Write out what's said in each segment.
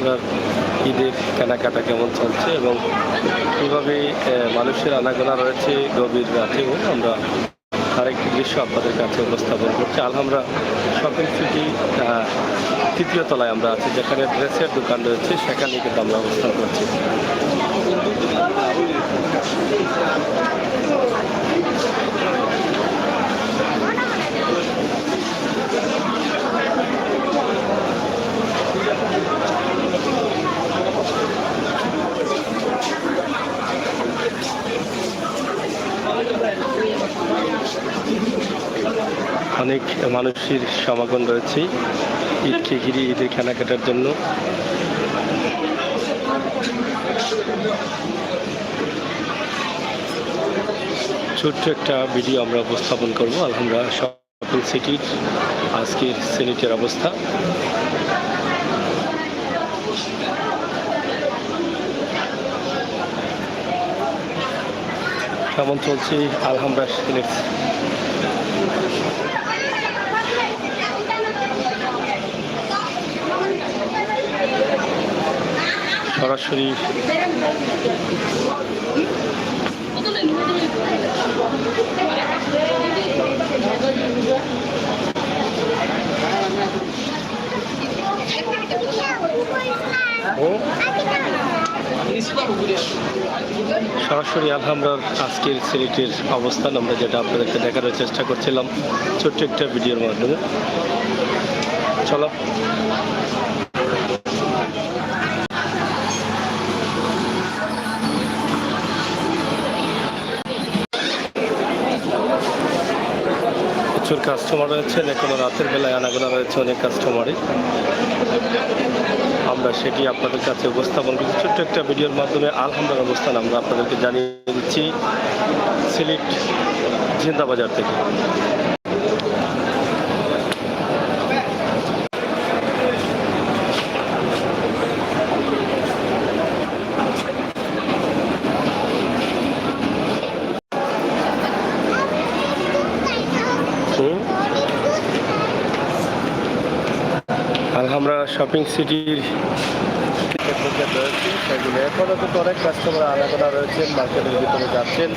আলহামরার ঈদের কেনাকাটা কেমন চলছে এবং কীভাবে মানুষের আনাগোনা রয়েছে গভীর রাতেও আমরা আরেকটি দৃশ্য আপনাদের কাছে উপস্থাপন করছি। আলহামরা শপিং সিটি তৃতীয় তলায় আমরা আছি, যেখানে ড্রেসের দোকান রয়েছে, সেখানে কিন্তু আমরা অবস্থান করছি। অনেক মানুষের সমাগম রয়েছে ঈদকে ঘিরে, ঈদের কেনাকাটার জন্য। ছোট্ট একটা ভিডিও আমরা উপস্থাপন করব আলহামরা শপিং সিটির আজকের সিলেটের অবস্থা। কেমন চলছে আলহামরা সিলেট? সরাসরি সরাসরি আলহামরার আজকের সিলেটের অবস্থান আমরা যেটা আপনাদেরকে দেখানোর চেষ্টা করছিলাম ছোট্ট একটা ভিডিওর মাধ্যমে। চলো প্রচুর কাস্টমার রয়েছেন, এখনো রাতের বেলায় আনাগোনা রয়েছে অনেক কাস্টমারই। আমরা সেটি আপনাদের কাছে উপস্থাপন করছি ছোট্ট একটা ভিডিওর মাধ্যমে। আলহামরার অবস্থান আমরা আপনাদেরকে জানিয়ে দিচ্ছি সিলেট জিন্দাবাজার থেকে। আলহামরা শপিং সিটির রয়েছে, সেগুলো এখনও কিন্তু অনেক কাস্টমার আনাগোনা রয়েছেন, মার্কেটের ভিতরে যাচ্ছেন,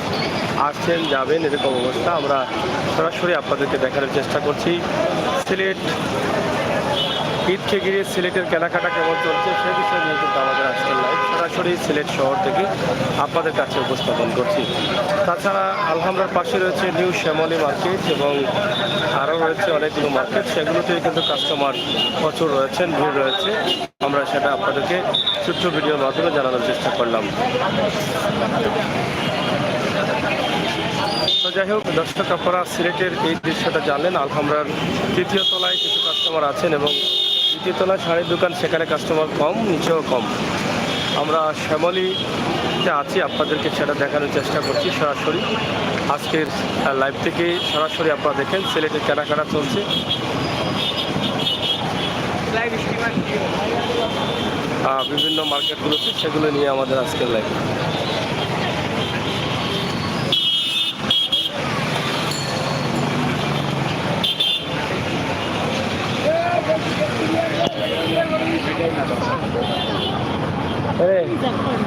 আসছেন, যাবেন, এরকম অবস্থা। আমরা সরাসরি আপনাদেরকে দেখানোর চেষ্টা করছি সিলেট ঈদকে ঘিরে সিলেটের কেনাকাটা কেমন চলছে সে বিষয় নিয়ে কিন্তু আমাদের আজকের লাইভ সরাসরি সিলেট শহর থেকে আপনাদের কাছে উপস্থাপন করছি। তাছাড়া আলহামরার পাশে রয়েছে নিউ শ্যামলী মার্কেট এবং আরও রয়েছে অনেকগুলো মার্কেট, সেগুলোতেই কিন্তু কাস্টমার প্রচুর রয়েছেন, ভিড় রয়েছে। আমরা সেটা আপনাদেরকে ছোট্ট ভিডিওর মাধ্যমে জানানোর চেষ্টা করলাম। তো যাই হোক দর্শক, আপনারা সিলেটের এই দৃশ্যটা জানলেন। আলহামরার তৃতীয় তলায় কিছু কাস্টমার আছেন এবং দ্বিতীয় তলায় শাড়ির দোকান, সেখানে কাস্টমার কম, নিচেও কম। আমরা শ্যামলীতে আছি, আপনাদেরকে সেটা দেখানোর চেষ্টা করছি সরাসরি আজকের লাইভ থেকে। সরাসরি আপনারা দেখেন সিলেটের কেনাকাটা চলছে। বিভিন্ন মার্কেটগুলোতে সেগুলো নিয়ে আমাদের আজকের লাইভ।